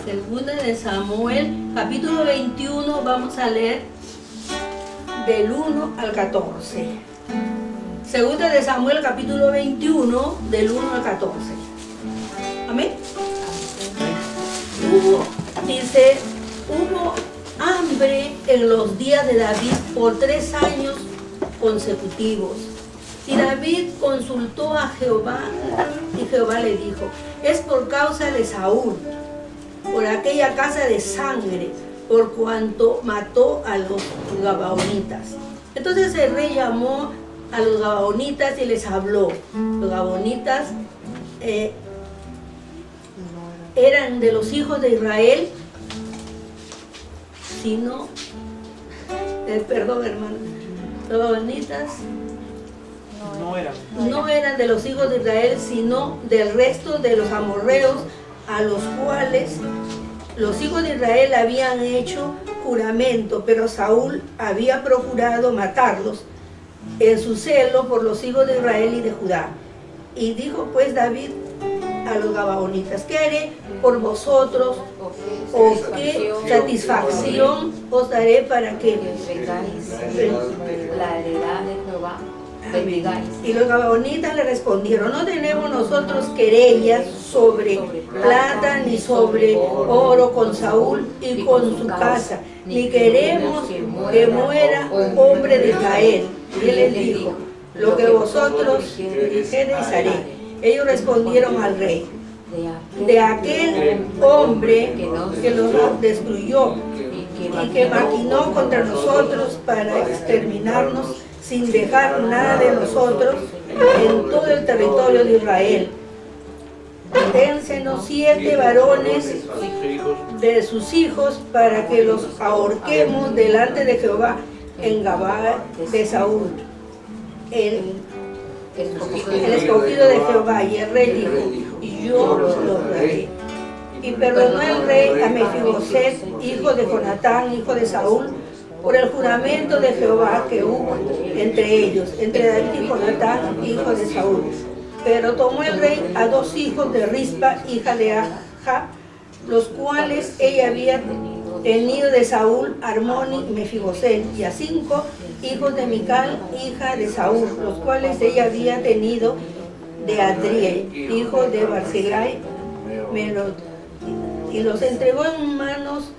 Segunda de Samuel, capítulo 21, vamos a leer del 1 al 14. Segunda de Samuel, capítulo 21, del 1 al 14. Amén. Hubo hambre en los días de David por 3 años consecutivos. Y David consultó a Jehová, y Jehová le dijo: es por causa de Saúl, por aquella casa de sangre, por cuanto mató a los gabaonitas. Entonces el rey llamó a los gabaonitas y les habló. Los gabaonitas eran de los hijos de Israel, sino, perdón hermano, los gabaonitas no eran de los hijos de Israel, sino del resto de los amorreos, a los cuales los hijos de Israel habían hecho juramento, pero Saúl había procurado matarlos en su celo por los hijos de Israel y de Judá. Y dijo pues David a los gabaonitas: ¿qué haré por vosotros? ¿O qué satisfacción os daré para que la heredad de Jehová? Y los gabaonitas le respondieron: no tenemos nosotros querellas sobre plata ni sobre oro con Saúl y con su casa, ni queremos que muera hombre de Israel. Y él les dijo: lo que vosotros dijereis haré. Ellos respondieron al rey: de aquel hombre que nos destruyó y que maquinó contra nosotros para exterminarnos sin dejar nada de nosotros en todo el territorio de Israel. Dénsenos 7 varones de sus hijos para que los ahorquemos delante de Jehová en Gabaa de Saúl, el escogido de Jehová. Y el rey dijo: y yo los daré. Y perdonó el rey a Mefiboset, hijo de Jonatán, hijo de Saúl, por el juramento de Jehová que hubo entre ellos, entre David y Jonatán, hijo de Saúl. Pero tomó el rey a 2 hijos de Rispa, hija de Aja, los cuales ella había tenido de Saúl, Armoni y Mefiboset, y a 5 hijos de Mical, hija de Saúl, los cuales ella había tenido de Adriel, hijo de Barzillai, y los entregó en manos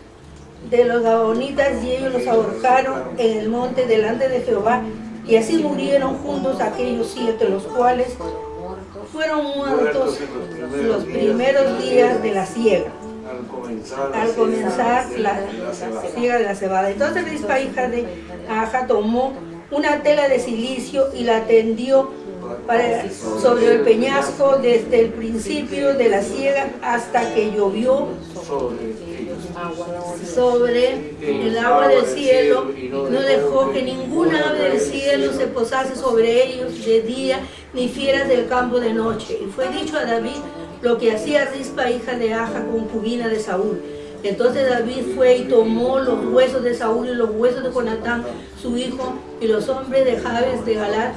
de los gabaonitas, y ellos los ahorcaron en el monte delante de Jehová. Y así murieron juntos aquellos 7, los cuales fueron muertos los primeros días de la siega, al comenzar la siega de la cebada. Entonces Rispa, hija de Aja, tomó una tela de silicio y la tendió sobre el peñasco desde el principio de la siega hasta que llovió sobre el agua del cielo. No dejó que ninguna ave del cielo se posase sobre ellos de día, ni fieras del campo de noche. Y fue dicho a David lo que hacía Rispa, hija de Aja, concubina de Saúl. Entonces David fue y tomó los huesos de Saúl y los huesos de Jonatán, su hijo, y los hombres de Jabes de Galat,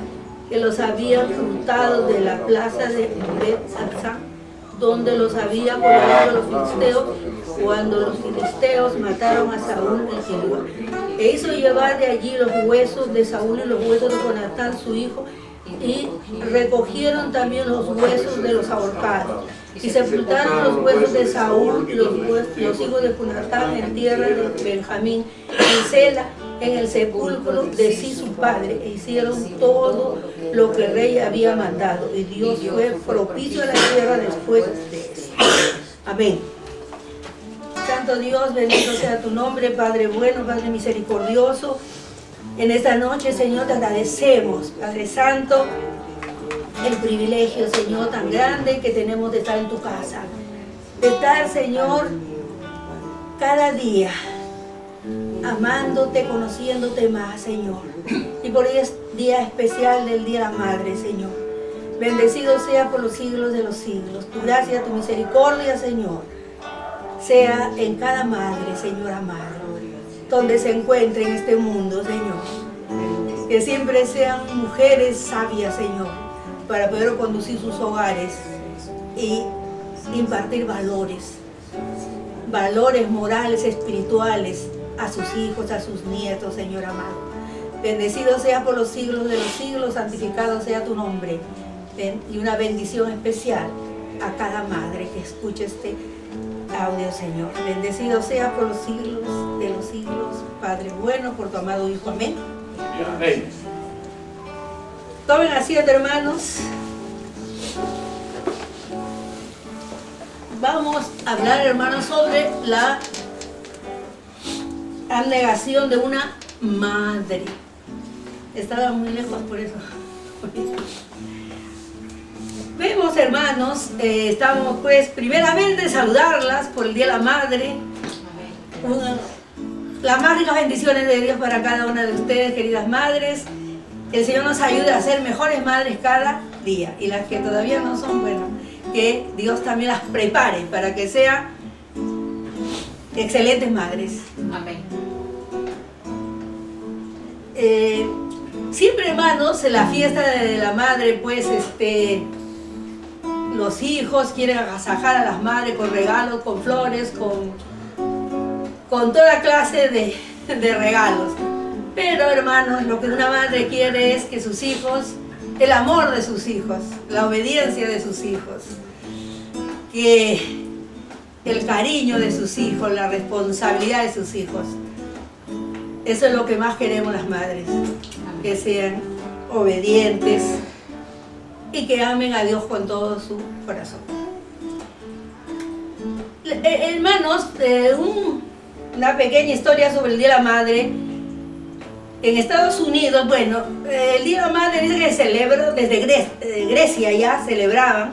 que los habían juntado de la plaza de Bet-Sansán, donde los había colgado los filisteos, cuando los filisteos mataron a Saúl en Gilboa. E hizo llevar de allí los huesos de Saúl y los huesos de Jonatán, su hijo, y recogieron también los huesos de los ahorcados. Y sepultaron los huesos de Saúl y los hijos de Jonatán en tierra de Benjamín, en Sela, en el sepulcro de sí su padre, e hicieron todo lo que el rey había mandado. Y Dios fue propicio a la tierra después de eso. Amén. Santo Dios, bendito sea tu nombre, Padre bueno, Padre misericordioso. En esta noche, Señor, te agradecemos, Padre Santo, el privilegio, Señor, tan grande que tenemos de estar en tu casa. De estar, Señor, cada día amándote, conociéndote más, Señor. Y por hoy es día especial del Día de la Madre, Señor. Bendecido sea por los siglos de los siglos. Tu gracia, tu misericordia, Señor, sea en cada madre, Señor amado, donde se encuentre en este mundo, Señor. Que siempre sean mujeres sabias, Señor, para poder conducir sus hogares y impartir valores valores morales, espirituales a sus hijos, a sus nietos, Señor amado. Bendecido sea por los siglos de los siglos, santificado sea tu nombre. Y una bendición especial a cada madre que escuche este audio, Señor. Bendecido sea por los siglos de los siglos, Padre bueno, por tu amado Hijo. Amén. Amén. Tomen asiento, hermanos. Vamos a hablar, hermanos, sobre la abnegación de una madre. Estaba muy lejos por eso. Vemos, hermanos, estamos pues primeramente saludarlas por el Día de la Madre. Las más ricas bendiciones de Dios para cada una de ustedes, queridas madres. Que el Señor nos ayude a ser mejores madres cada día. Y las que todavía no son, bueno, que Dios también las prepare para que sean excelentes madres. Amén. Siempre, hermanos, en la fiesta de la madre, pues, los hijos quieren agasajar a las madres con regalos, con flores, con toda clase de regalos. Pero, hermanos, lo que una madre quiere es que sus hijos, el amor de sus hijos, la obediencia de sus hijos, que el cariño de sus hijos, la responsabilidad de sus hijos. Eso es lo que más queremos las madres, que sean obedientes y que amen a Dios con todo su corazón. Hermanos, una pequeña historia sobre el Día de la Madre. En Estados Unidos, bueno, el Día de la Madre dice que se celebra desde Grecia, ya celebraban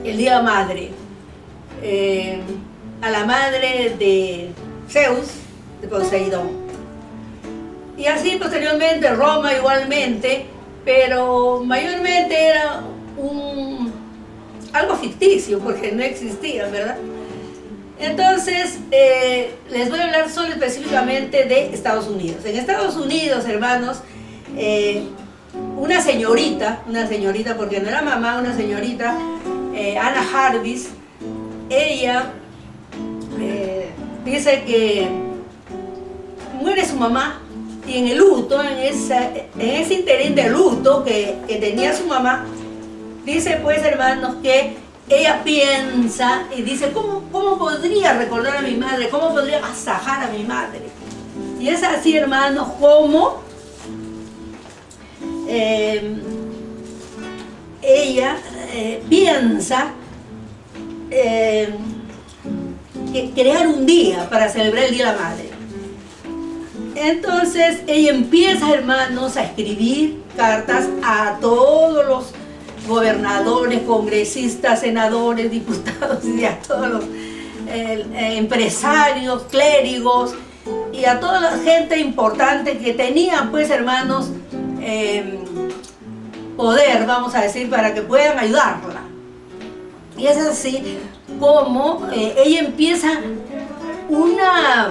el Día de la Madre. A la madre de Zeus, de Poseidón. Y así posteriormente Roma igualmente, pero mayormente era algo ficticio porque no existía, ¿verdad? Entonces, les voy a hablar solo específicamente de Estados Unidos. En Estados Unidos, hermanos, una señorita porque no era mamá, una señorita, Anna Jarvis, ella dice que muere su mamá y en el luto, en ese interín de luto que tenía su mamá, dice pues, hermanos, que ella piensa y dice, ¿cómo podría recordar a mi madre? ¿Cómo podría agasajar a mi madre? Y es así, hermanos, como ella piensa crear un día para celebrar el Día de la Madre. Entonces ella empieza, hermanos, a escribir cartas a todos los gobernadores, congresistas, senadores, diputados y a todos los empresarios, clérigos y a toda la gente importante que tenía, pues, hermanos, poder, vamos a decir, para que puedan ayudarla. Y es así como ella empieza una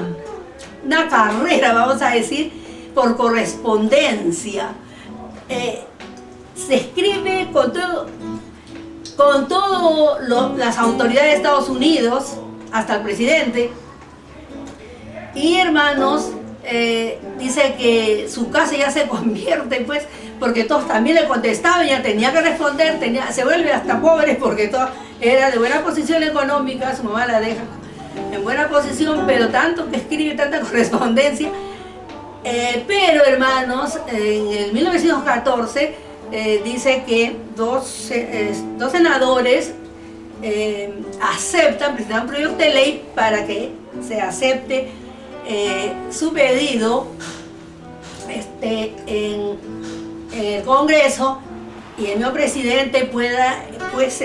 carrera, vamos a decir, por correspondencia. Se escribe con todo las autoridades de Estados Unidos, hasta el presidente. Y, hermanos, dice que su casa ya se convierte, pues, porque todos también le contestaban, ya tenía que responder, se vuelve hasta pobre porque todo era de buena posición económica, su mamá la deja en buena posición, pero tanto que escribe, tanta correspondencia. Pero, hermanos, en el 1914 dice que dos senadores presentan un proyecto de ley para que se acepte su pedido en el Congreso y el nuevo presidente pueda, pues,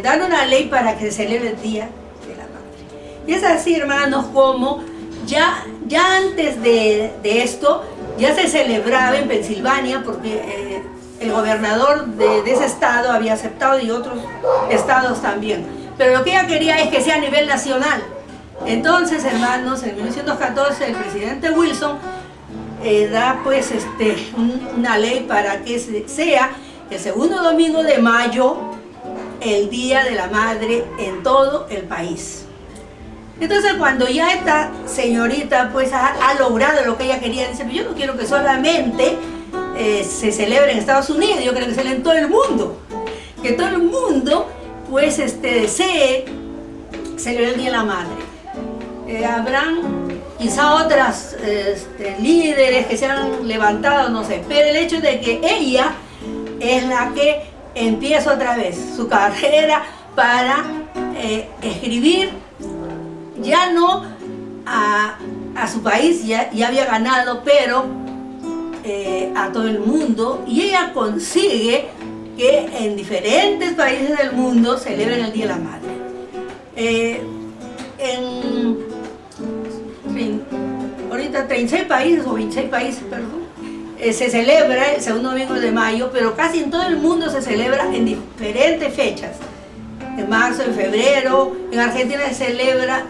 dar una ley para que se celebre el Día de la Madre. Y es así, hermanos, como ya antes de esto ya se celebraba en Pensilvania, porque el gobernador de ese estado había aceptado y otros estados también. Pero lo que ella quería es que sea a nivel nacional. Entonces, hermanos, en 1914 el presidente Wilson da pues una ley para que sea el segundo domingo de mayo el Día de la Madre en todo el país. Entonces cuando ya esta señorita pues ha logrado lo que ella quería, dice, yo no quiero que solamente se celebre en Estados Unidos, yo quiero que se celebre en todo el mundo, que todo el mundo pues desee celebrar el Día de la Madre. Habrán quizá otras líderes que se han levantado, no sé, pero el hecho de que ella es la que empieza otra vez su carrera para escribir, ya no a su país, ya había ganado, pero a todo el mundo, y ella consigue que en diferentes países del mundo celebren el Día de la Madre. Ahorita 36 países o 26 países, perdón, se celebra el segundo domingo de mayo, pero casi en todo el mundo se celebra en diferentes fechas. En marzo, en febrero, en Argentina se celebra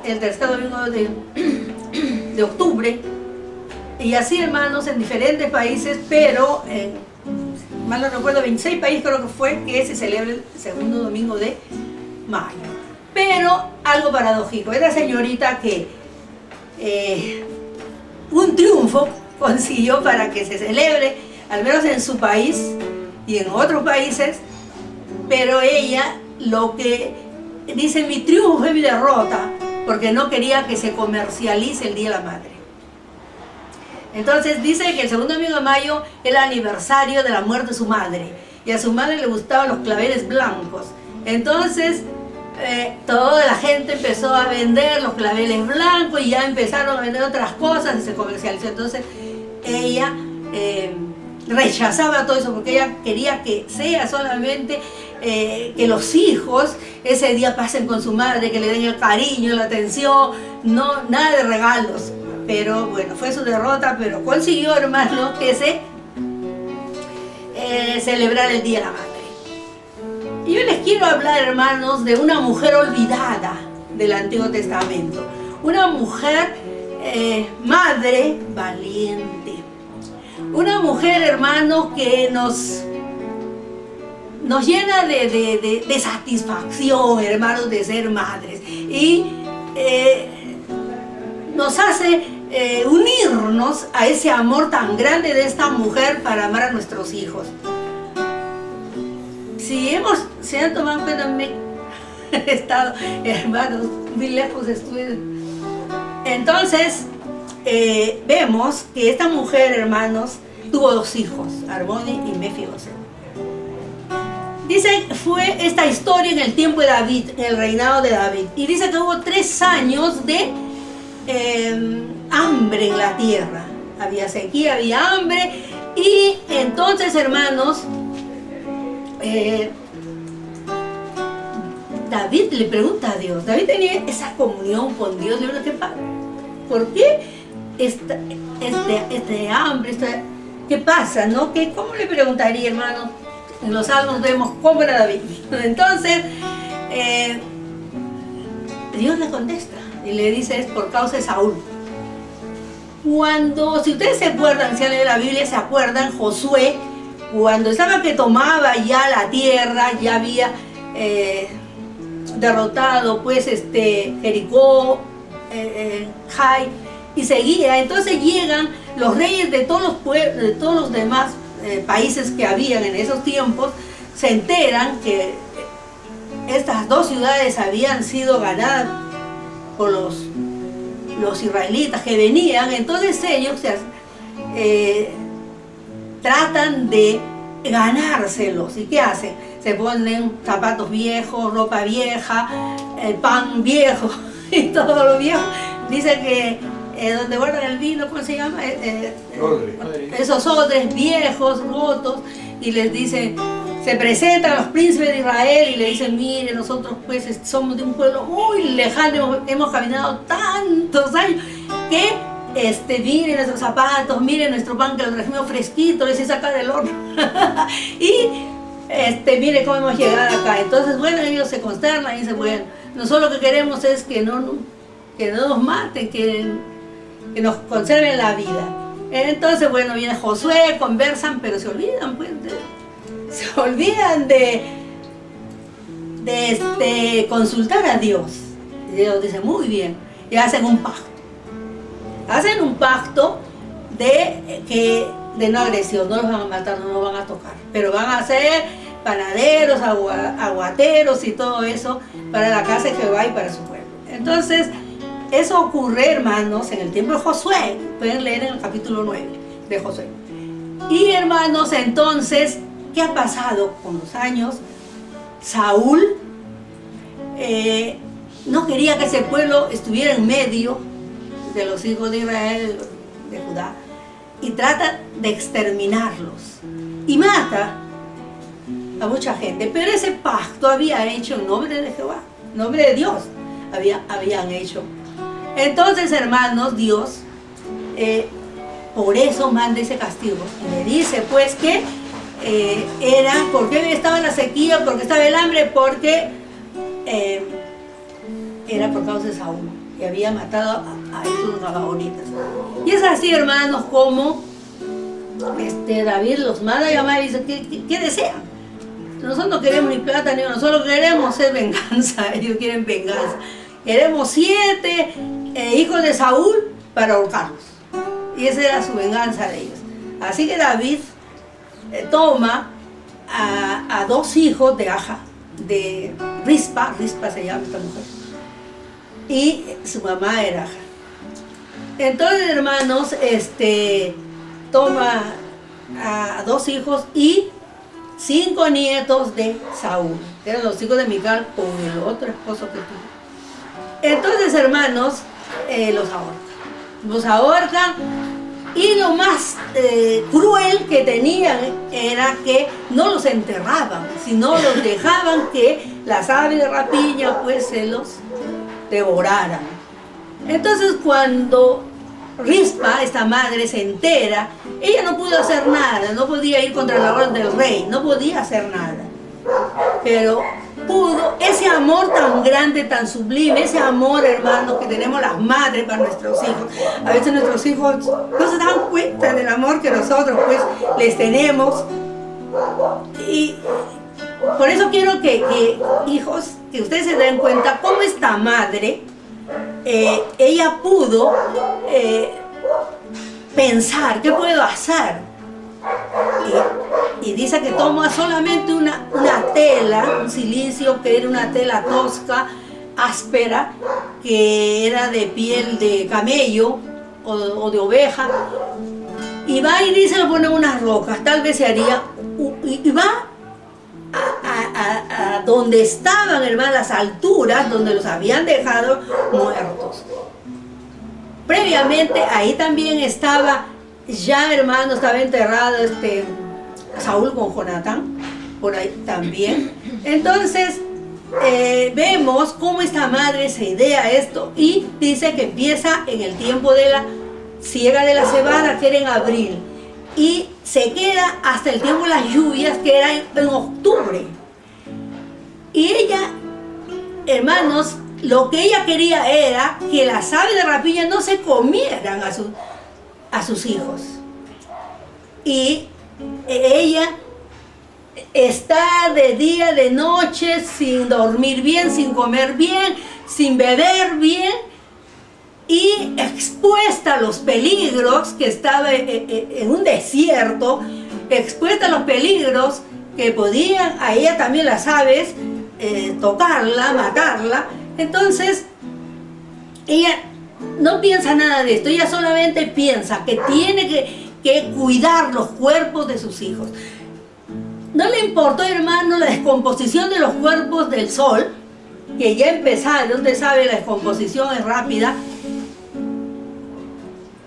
el tercer domingo de octubre, y así, hermanos, en diferentes países, pero mal no recuerdo, 26 países creo que fue que se celebra el segundo domingo de mayo. Pero algo paradójico, esta señorita que un triunfo consiguió para que se celebre, al menos en su país y en otros países, pero ella lo que dice, mi triunfo fue mi derrota, porque no quería que se comercialice el Día de la Madre. Entonces dice que el segundo domingo de mayo era el aniversario de la muerte de su madre, y a su madre le gustaban los claveles blancos. Entonces toda la gente empezó a vender los claveles blancos y ya empezaron a vender otras cosas y se comercializó. Entonces ella rechazaba todo eso porque ella quería que sea solamente que los hijos ese día pasen con su madre, que le den el cariño, la atención, no, nada de regalos. Pero bueno, fue su derrota, pero consiguió, hermanos, que se celebrar el Día de la Madre. Y yo les quiero hablar, hermanos, de una mujer olvidada del Antiguo Testamento. Una mujer madre valiente. Una mujer, hermanos, que nos llena de satisfacción, hermanos, de ser madres. Y nos hace unirnos a ese amor tan grande de esta mujer para amar a nuestros hijos. Si se han tomado en cuenta, he estado, hermanos, muy lejos estuve. Entonces, vemos que esta mujer, hermanos, tuvo 2 hijos, Armoni y Mefiboset. Dice, fue esta historia en el tiempo de David, en el reinado de David. Y dice que hubo 3 años de hambre en la tierra. Había sequía, había hambre. Y entonces, hermanos, David le pregunta a Dios. David tenía esa comunión con Dios. Le pregunta, ¿por qué este hambre? ¿Qué pasa? ¿No? ¿Cómo le preguntaría, hermano? En los Salmos vemos cómo era David. Entonces, Dios le contesta y le dice, es por causa de Saúl. Si ustedes se acuerdan, si han leído la Biblia, se acuerdan, Josué, cuando estaba que tomaba ya la tierra, ya había derrotado pues Jericó, Jai, y seguía. Entonces llegan los reyes de todos los pueblos, de todos los demás países que habían en esos tiempos, se enteran que estas 2 ciudades habían sido ganadas por los israelitas que venían. Entonces ellos tratan de ganárselos. ¿Y qué hacen? Se ponen zapatos viejos, ropa vieja, pan viejo y todo lo viejo. Dice que donde guardan el vino, ¿cómo se llama? Esos odres viejos, rotos, y les dicen, se presentan los príncipes de Israel y le dicen, mire, nosotros pues somos de un pueblo muy lejano, hemos caminado tantos años, que miren nuestros zapatos, miren nuestro pan que lo trajimos fresquito, les hice sacar del horno. Y mire cómo hemos llegado acá. Entonces, bueno, ellos se consternan y dicen, bueno, nosotros lo que queremos es que no nos maten, que nos conserven la vida. Entonces, bueno, viene Josué, conversan, pero se olvidan, pues, de consultar a Dios. Y Dios dice, muy bien, y hacen un pacto. Hacen un pacto de no agresión, no los van a matar, no los van a tocar, pero van a ser panaderos, aguateros y todo eso para la casa de Jehová y para su pueblo. Entonces, eso ocurre, hermanos, en el tiempo de Josué. Pueden leer en el capítulo 9 de Josué. Y, hermanos, entonces, ¿qué ha pasado con los años? Saúl no quería que ese pueblo estuviera en medio de los hijos de Israel, de Judá, y trata de exterminarlos. Y mata a mucha gente. Pero ese pacto había hecho en nombre de Jehová, en nombre de Dios, habían hecho. Entonces, hermanos, Dios por eso manda ese castigo. Y le dice pues que era, ¿por qué estaba la sequía? ¿Por qué estaba el hambre? Porque era por causa de Saúl, que había matado a estos gabaonitas. Y es así, hermanos, como David los manda a llamar y dice, ¿qué desean? Nosotros no queremos ni plata ni oro, nosotros queremos es venganza. Ellos quieren venganza. Queremos 7 hijos de Saúl para ahorcarlos. Y esa era su venganza de ellos. Así que David toma a 2 hijos de Aja, de Rispa se llama esta mujer, y su mamá era Aja. Entonces, hermanos, toma a 2 hijos y 5 nietos de Saúl, que eran los hijos de Mical con el otro esposo que tuvo. Entonces, hermanos, los ahorcan, y lo más cruel que tenían era que no los enterraban, sino los dejaban que las aves de rapiña pues se los devoraran. Entonces, cuando Rispa, esta madre, se entera, ella no pudo hacer nada, no podía ir contra la orden del rey, no podía hacer nada, pero pudo, ese amor tan grande, tan sublime, ese amor, hermano, que tenemos las madres para nuestros hijos. A veces nuestros hijos no se dan cuenta del amor que nosotros pues les tenemos, y por eso quiero que hijos, que ustedes se den cuenta cómo esta madre, ella pudo pensar, ¿qué puedo hacer? Y dice que toma solamente una tela, un cilicio, que era una tela tosca, áspera, que era de piel de camello o de oveja, y va y dice, lo pone en unas rocas, tal vez se haría, y va a donde estaban, hermanos, las alturas donde los habían dejado muertos. Previamente ahí también estaba, ya, hermano, estaba enterrado Saúl con Jonatán, por ahí también. Entonces vemos cómo esta madre se idea esto, y dice que empieza en el tiempo de la siega de la cebada, que era en abril, y se queda hasta el tiempo de las lluvias, que era en octubre. Y ella, hermanos, lo que ella quería era que las aves de rapiña no se comieran a sus hijos. Y ella está de día, de noche, sin dormir bien, sin comer bien, sin beber bien, y expuesta a los peligros, que estaba en un desierto, expuesta a los peligros que podían a ella también las aves tocarla, matarla. Entonces ella no piensa nada de esto, ella solamente piensa que tiene que cuidar los cuerpos de sus hijos. No le importó, hermano, la descomposición de los cuerpos del sol, que ya empezaron, usted sabe, la descomposición es rápida.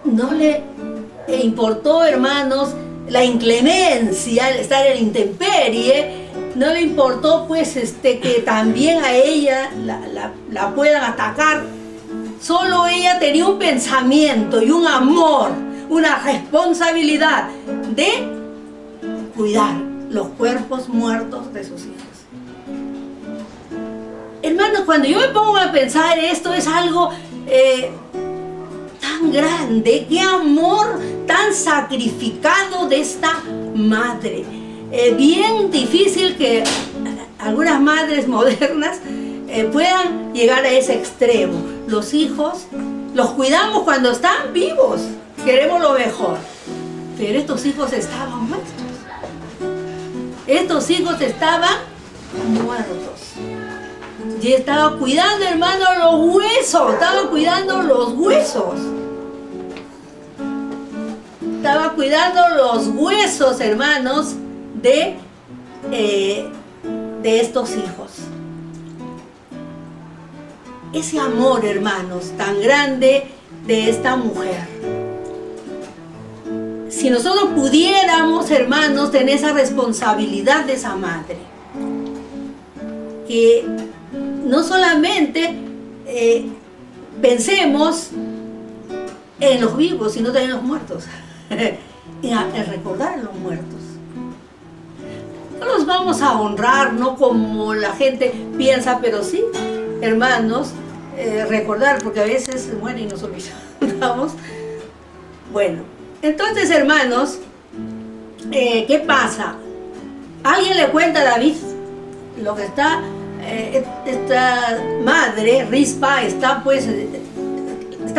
No le importó, hermanos, la inclemencia, el estar en la intemperie. No le importó pues que también a ella la puedan atacar. Solo ella tenía un pensamiento y un amor, una responsabilidad de cuidar los cuerpos muertos de sus hijos. Hermanos, cuando yo me pongo a pensar esto, es algo tan grande, qué amor tan sacrificado de esta madre. Bien difícil que algunas madres modernas puedan llegar a ese extremo. Los hijos los cuidamos cuando están vivos, queremos lo mejor, pero estos hijos estaban muertos. Estos hijos estaban muertos. Y estaba cuidando, hermano, los huesos. Estaba cuidando los huesos. Estaba cuidando los huesos, hermanos, de estos hijos. Ese amor, hermanos, tan grande de esta mujer. Si nosotros pudiéramos, hermanos, tener esa responsabilidad de esa madre, que no solamente pensemos en los vivos, sino también en los muertos, en recordar a los muertos. No los vamos a honrar, no como la gente piensa, pero sí, hermanos, recordar, porque a veces se mueren y nos olvidamos. Bueno, entonces, hermanos, ¿qué pasa? Alguien le cuenta a David lo que está, esta madre, Rispa, está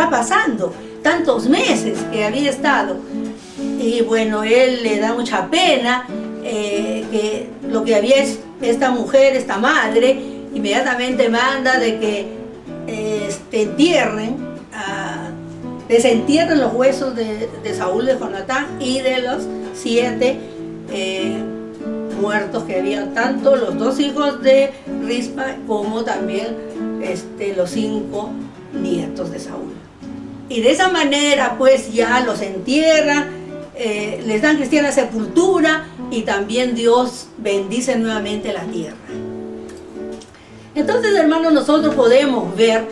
pasando tantos meses que había estado. Y bueno, él le da mucha pena que lo que había es esta mujer, esta madre, inmediatamente manda de que desentierren los huesos de Saúl, de Jonatán y de los 7 muertos que habían, tanto los 2 hijos de Rispa como también los 5 nietos de Saúl. Y de esa manera pues ya los entierran, les dan cristiana sepultura y también Dios bendice nuevamente la tierra. Entonces, hermanos, nosotros podemos ver,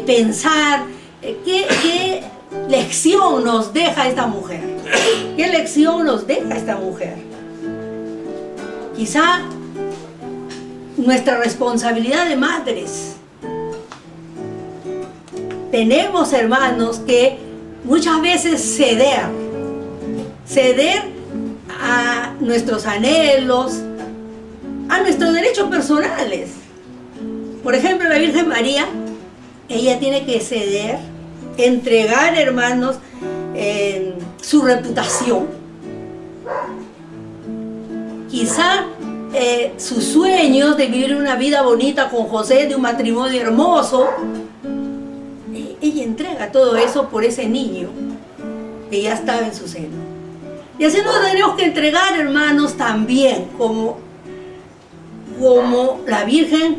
pensar, qué lección nos deja esta mujer. ¿Qué lección nos deja esta mujer? Quizá nuestra responsabilidad de madres. Tenemos, hermanos, que muchas veces ceder a nuestros anhelos, a nuestros derechos personales. Por ejemplo, la Virgen María, ella tiene que ceder, entregar, hermanos, su reputación. Quizá sus sueños de vivir una vida bonita con José, de un matrimonio hermoso, ella entrega todo eso por ese niño que ya estaba en su seno. Y así nos tenemos que entregar, hermanos, también como la Virgen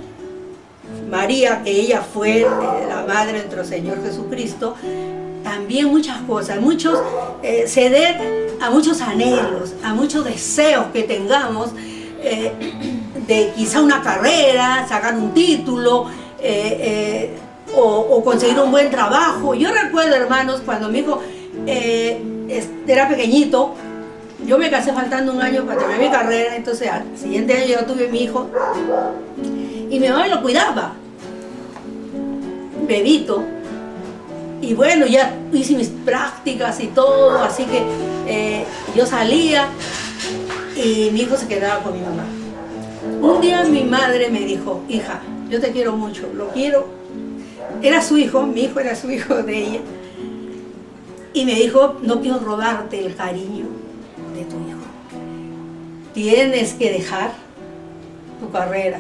María, que ella fue la madre de nuestro Señor Jesucristo. También muchas cosas, ceder a muchos anhelos, a muchos deseos que tengamos, de quizá una carrera, sacar un título, o conseguir un buen trabajo. Yo recuerdo, hermanos, cuando mi hijo era pequeñito, yo me casé faltando un año para terminar mi carrera, entonces al siguiente año yo tuve mi hijo y mi mamá me lo cuidaba, bebito. Y bueno, ya hice mis prácticas y todo, así que yo salía y mi hijo se quedaba con mi mamá. Un día mi madre me dijo: hija, yo te quiero mucho, lo quiero. Era su hijo, mi hijo era su hijo de ella. Y me dijo: no quiero robarte el cariño de tu hijo. Tienes que dejar tu carrera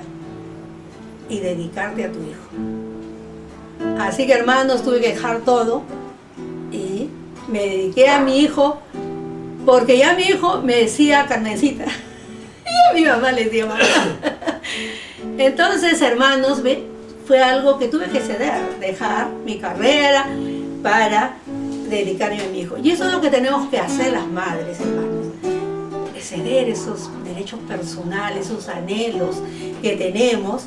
y dedicarte a tu hijo. Así que, hermanos, tuve que dejar todo y me dediqué a mi hijo, porque ya mi hijo me decía Carmencita y a mi mamá le decía mamá. Entonces, hermanos, fue algo que tuve que ceder, dejar mi carrera para dedicarme a mi hijo. Y eso es lo que tenemos que hacer las madres, hermanos, ceder esos derechos personales, esos anhelos que tenemos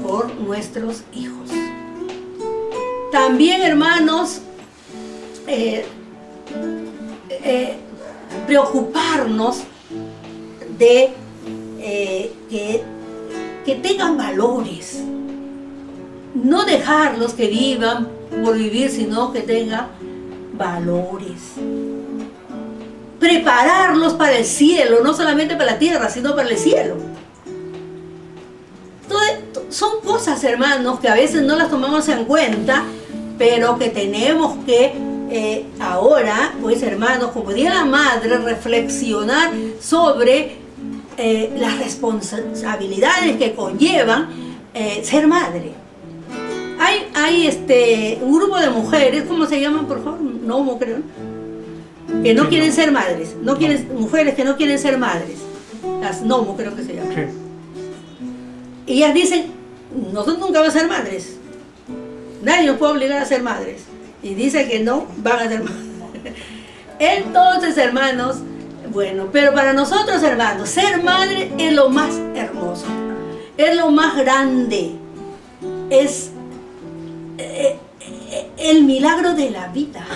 por nuestros hijos. También, hermanos, preocuparnos de que tengan valores. No dejarlos que vivan por vivir, sino que tengan valores. Prepararlos para el cielo, no solamente para la tierra, sino para el cielo. son cosas, hermanos, que a veces no las tomamos en cuenta, pero que tenemos que ahora, pues hermanos, como Día de la Madre, reflexionar sobre las responsabilidades que conllevan ser madre. Hay un grupo de mujeres, ¿cómo se llaman, por favor? No, creo, que no quieren ser madres, mujeres que no quieren ser madres, las NOMO creo que se llaman. Sí. Y ellas dicen, nosotros nunca vamos a ser madres, nadie nos puede obligar a ser madres, y dicen que no van a ser madres. Entonces, hermanos, bueno, pero para nosotros, hermanos, ser madre es lo más hermoso, es lo más grande, es el milagro de la vida.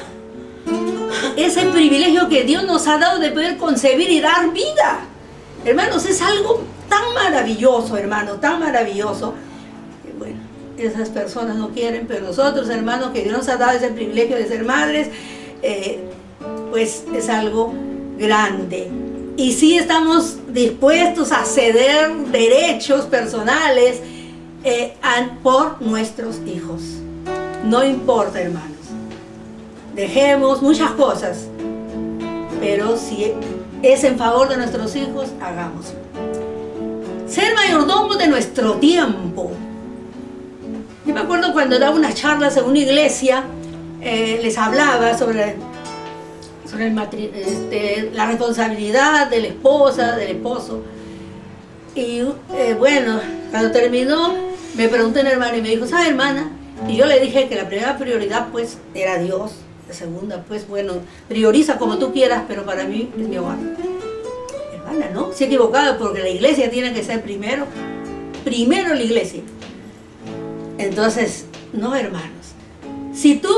Es el privilegio que Dios nos ha dado de poder concebir y dar vida. Hermanos, es algo tan maravilloso, hermanos, tan maravilloso. Que bueno, esas personas no quieren, pero nosotros, hermanos, que Dios nos ha dado ese privilegio de ser madres, pues es algo grande. Y sí estamos dispuestos a ceder derechos personales por nuestros hijos. No importa, hermanos. Dejemos muchas cosas, pero si es en favor de nuestros hijos, hagámoslo. Ser mayordomos de nuestro tiempo. Yo me acuerdo cuando daba unas charlas en una iglesia, les hablaba sobre la responsabilidad de la esposa, del esposo. Y bueno, cuando terminó, me preguntó una hermana y me dijo, ¿sabe, hermana? Y yo le dije que la primera prioridad pues era Dios, la segunda pues bueno, prioriza como tú quieras, pero para mí es mi hogar. Hermana, ¿no? Se ha equivocado porque la iglesia tiene que ser primero la iglesia. Entonces, no, hermanos, si tú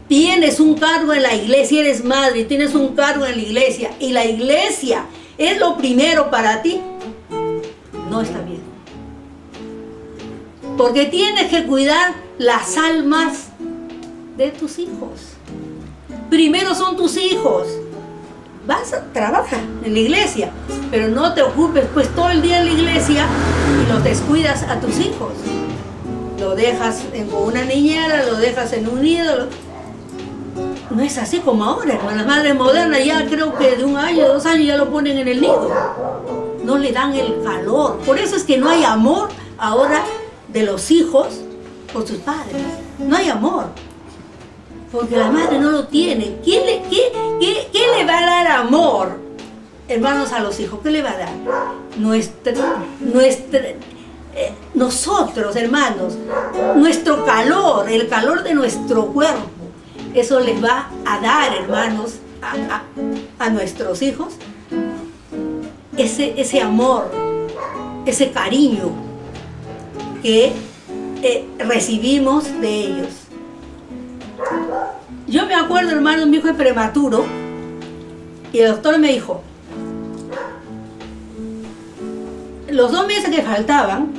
tienes un cargo en la iglesia, eres madre y tienes un cargo en la iglesia y la iglesia es lo primero para ti, no está bien. Porque tienes que cuidar las almas de tus hijos. Primero son tus hijos. Trabaja en la iglesia, pero no te ocupes pues todo el día en la iglesia y los descuidas a tus hijos. Lo dejas con una niñera, lo dejas en un nido. No es así como ahora, hermano. Las madres modernas ya creo que de 1 año, 2 años ya lo ponen en el nido. No le dan el calor. Por eso es que no hay amor ahora de los hijos por sus padres. No hay amor. Porque la madre no lo tiene. ¿Qué le va a dar amor, hermanos, a los hijos? ¿Qué le va a dar? Nosotros, hermanos, nuestro calor, el calor de nuestro cuerpo. Eso les va a dar, hermanos, a nuestros hijos ese amor, ese cariño que recibimos de ellos. Yo me acuerdo, hermano, mi hijo es prematuro y el doctor me dijo, los 2 meses que faltaban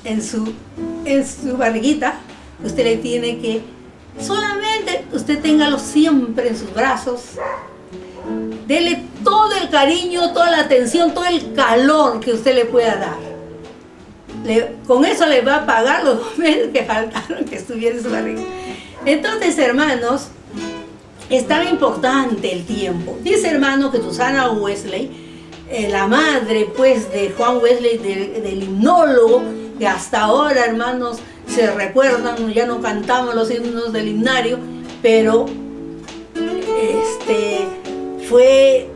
en su barriguita, usted le tiene que, solamente usted téngalo siempre en sus brazos, dele todo el cariño, toda la atención, todo el calor que usted le pueda dar. Con eso le va a pagar los 2 meses que faltaron que estuviera en su barriga. Entonces, hermanos, es tan importante el tiempo. Dice, hermano, que Susana Wesley, la madre pues de Juan Wesley, del himnólogo, que hasta ahora, hermanos, se recuerdan, ya no cantamos los himnos del himnario, pero fue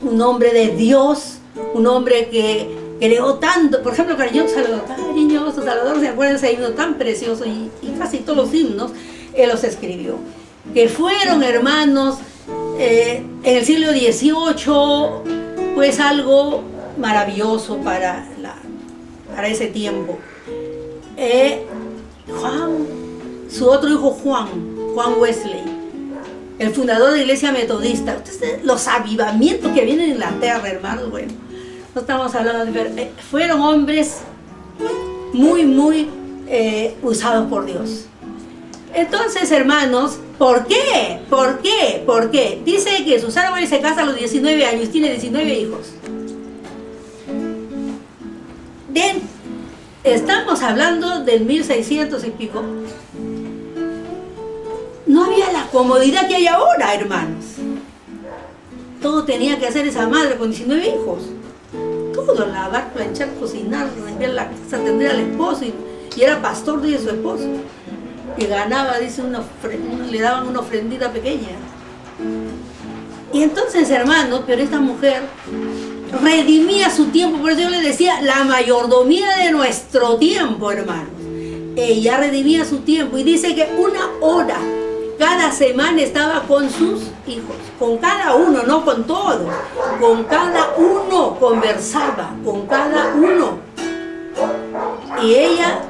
un hombre de Dios, un hombre que creó tanto. Por ejemplo, cariñoso Salvador, ¿se acuerdan de ese himno tan precioso? Y casi todos los himnos él los escribió, que fueron, hermanos, en el siglo XVIII, pues algo maravilloso para ese tiempo. Su otro hijo Juan Wesley, el fundador de la iglesia metodista. Ustedes, los avivamientos que vienen en Inglaterra, hermanos, bueno, no estamos hablando de... fueron hombres muy usados por Dios. Entonces, hermanos, ¿por qué? Dice que Susana Wesley se casa a los 19 años, tiene 19 hijos. Estamos hablando del 1600 y pico. No había la comodidad que hay ahora, hermanos. Todo tenía que hacer esa madre con 19 hijos. Todo, lavar, planchar, cocinar, limpiar la casa, atender al esposo. Y era pastor de su esposo. Que ganaba, dice, le daban una ofrendita pequeña. Y entonces, hermanos, pero esta mujer redimía su tiempo. Por eso yo le decía, la mayordomía de nuestro tiempo, hermanos. Ella redimía su tiempo. Y dice que 1 hora cada semana estaba con sus hijos, con cada uno, no con todos, con cada uno conversaba, con cada uno. Y ella,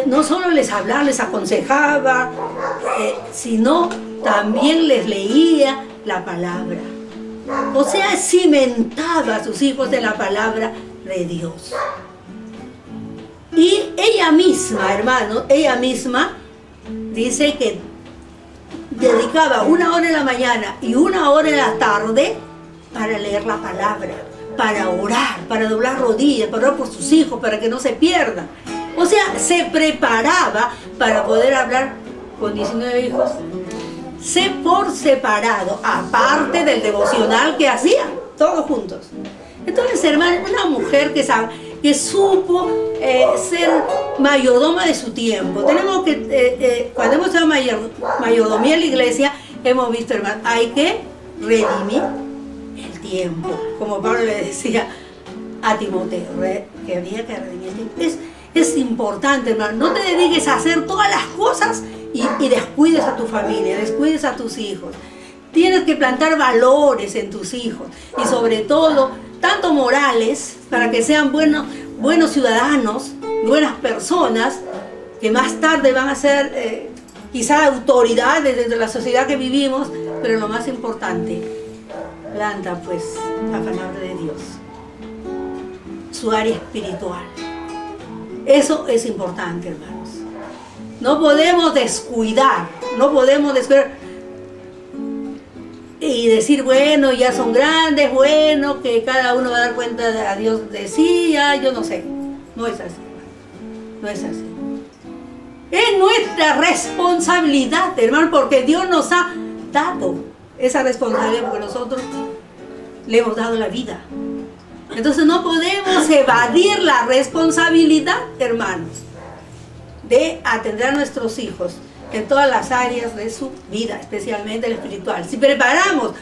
no solo les hablaba, les aconsejaba, sino también les leía la palabra. O sea, cimentaba a sus hijos en la palabra de Dios. Y ella misma, hermano, ella misma dice que dedicaba 1 hora en la mañana y 1 hora en la tarde para leer la palabra, para orar, para doblar rodillas, para orar por sus hijos, para que no se pierdan. O sea, se preparaba para poder hablar con 19 hijos, por separado, aparte del devocional que hacían, todos juntos. Entonces, hermano, una mujer que supo ser mayordoma de su tiempo. Tenemos que, cuando hemos hecho mayordomía en la iglesia, hemos visto, hermano, hay que redimir el tiempo. Como Pablo le decía a Timoteo, que había que redimir el tiempo. Es importante, hermano, no te dediques a hacer todas las cosas y descuides a tu familia, descuides a tus hijos. Tienes que plantar valores en tus hijos y sobre todo, tanto morales, para que sean buenos ciudadanos, buenas personas, que más tarde van a ser quizá autoridades dentro de la sociedad que vivimos, pero lo más importante, planta pues la palabra de Dios, su área espiritual. Eso es importante, hermanos. No podemos descuidar y decir, bueno, ya son grandes, bueno, que cada uno va a dar cuenta a Dios de sí, ya, yo no sé. No es así, hermano. No es así. Es nuestra responsabilidad, hermano, porque Dios nos ha dado esa responsabilidad, porque nosotros le hemos dado la vida. Entonces no podemos evadir la responsabilidad, hermanos, de atender a nuestros hijos en todas las áreas de su vida, especialmente el espiritual. Si preparamos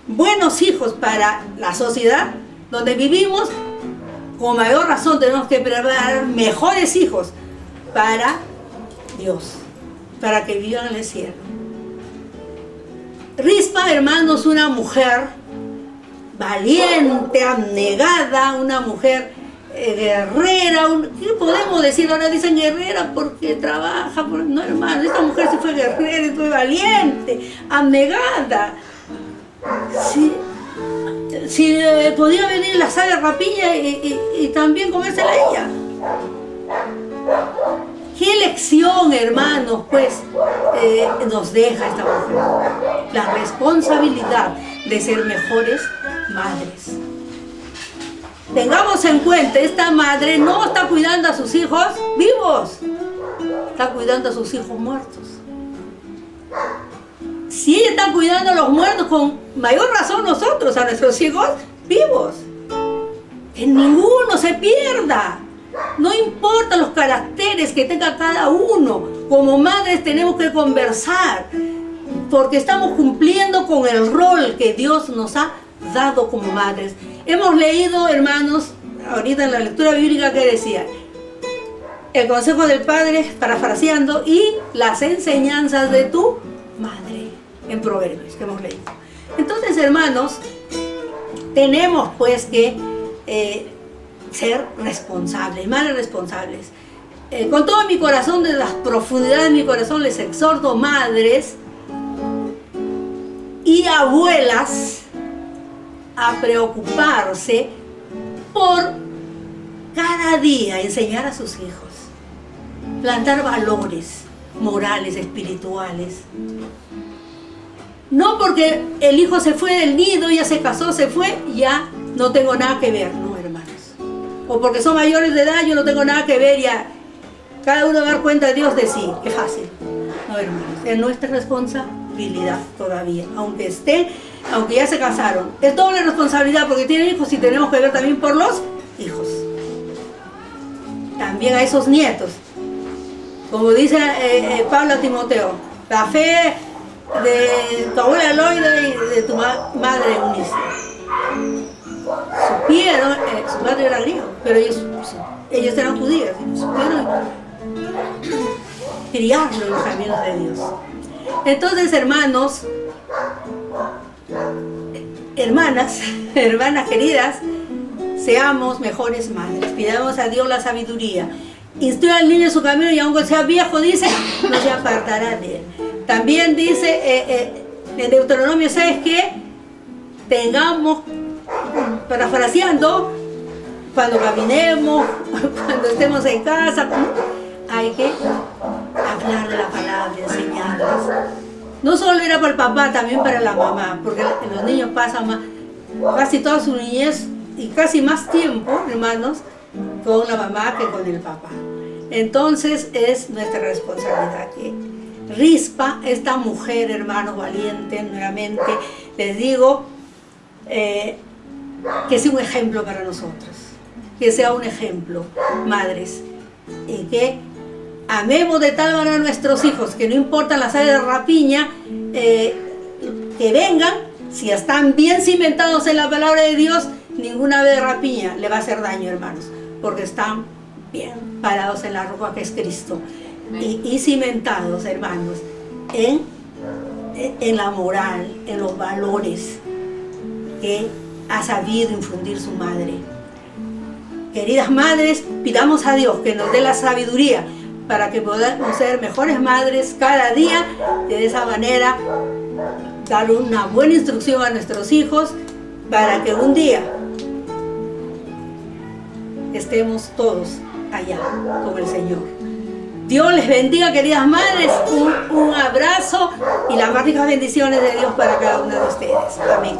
buenos hijos para la sociedad donde vivimos, con mayor razón tenemos que preparar mejores hijos para Dios, para que vivan en el cielo. Rispa, hermanos, una mujer valiente, abnegada, una mujer guerrera. ¿Qué podemos decir? Ahora dicen guerrera porque trabaja. No, hermano, esta mujer sí fue guerrera, fue valiente, abnegada. Si podía venir la saga rapiña y también comérsela a ella. ¿Qué lección, hermanos, pues, nos deja esta mujer? La responsabilidad de ser mejores madres. Tengamos en cuenta, esta madre no está cuidando a sus hijos vivos, está cuidando a sus hijos muertos. Si ella está cuidando a los muertos, con mayor razón nosotros, a nuestros hijos vivos. Que ninguno se pierda. No importa los caracteres que tenga cada uno, como madres tenemos que conversar, porque estamos cumpliendo con el rol que Dios nos ha dado como madres. Hemos leído, hermanos, ahorita en la lectura bíblica que decía, el consejo del padre, parafraseando, y las enseñanzas de tu madre, en Proverbios, que hemos leído. Entonces, hermanos, tenemos pues que ser responsables, madres responsables. Con todo mi corazón, desde las profundidades de mi corazón, les exhorto, madres y abuelas, a preocuparse por cada día enseñar a sus hijos, plantar valores morales, espirituales. No porque el hijo se fue del nido, ya se casó, se fue, ya no tengo nada que ver, no. o porque son mayores de edad, yo no tengo nada que ver, ya. Cada uno va a dar cuenta de Dios de sí. Qué fácil. No, hermanos, es nuestra responsabilidad todavía, aunque ya se casaron. Es doble responsabilidad porque tienen hijos y tenemos que ver también por los hijos. También a esos nietos. Como dice Pablo a Timoteo, la fe de tu abuela Loida y de tu madre Eunice. Supieron, su madre era griego, pero ellos eran judíos, supieron criarlo en los caminos de Dios. Entonces, hermanos, hermanas queridas, seamos mejores madres, pidamos a Dios la sabiduría. Instruya al niño en su camino y aunque sea viejo, dice, no se apartará de él. También dice en Deuteronomio, ¿sabes qué? Tengamos, parafraseando, cuando caminemos, cuando estemos en casa, hay que hablar de la palabra, enseñarlas. No solo era para el papá, también para la mamá, porque los niños pasan casi toda su niñez y casi más tiempo, hermanos, con la mamá que con el papá. Entonces es nuestra responsabilidad que Rispa, esta mujer, hermanos, valiente, nuevamente les digo, que sea un ejemplo para nosotros, que sea un ejemplo, madres, y que amemos de tal manera a nuestros hijos, que no importa las áreas de rapiña, que vengan, si están bien cimentados en la palabra de Dios, ninguna ave de rapiña le va a hacer daño, hermanos, porque están bien parados en la roca que es Cristo, y cimentados, hermanos, en la moral, en los valores que ha sabido infundir su madre. Queridas madres, pidamos a Dios que nos dé la sabiduría para que podamos ser mejores madres cada día, y de esa manera dar una buena instrucción a nuestros hijos para que un día estemos todos allá con el Señor. Dios les bendiga, queridas madres, un abrazo y las más ricas bendiciones de Dios para cada una de ustedes. Amén.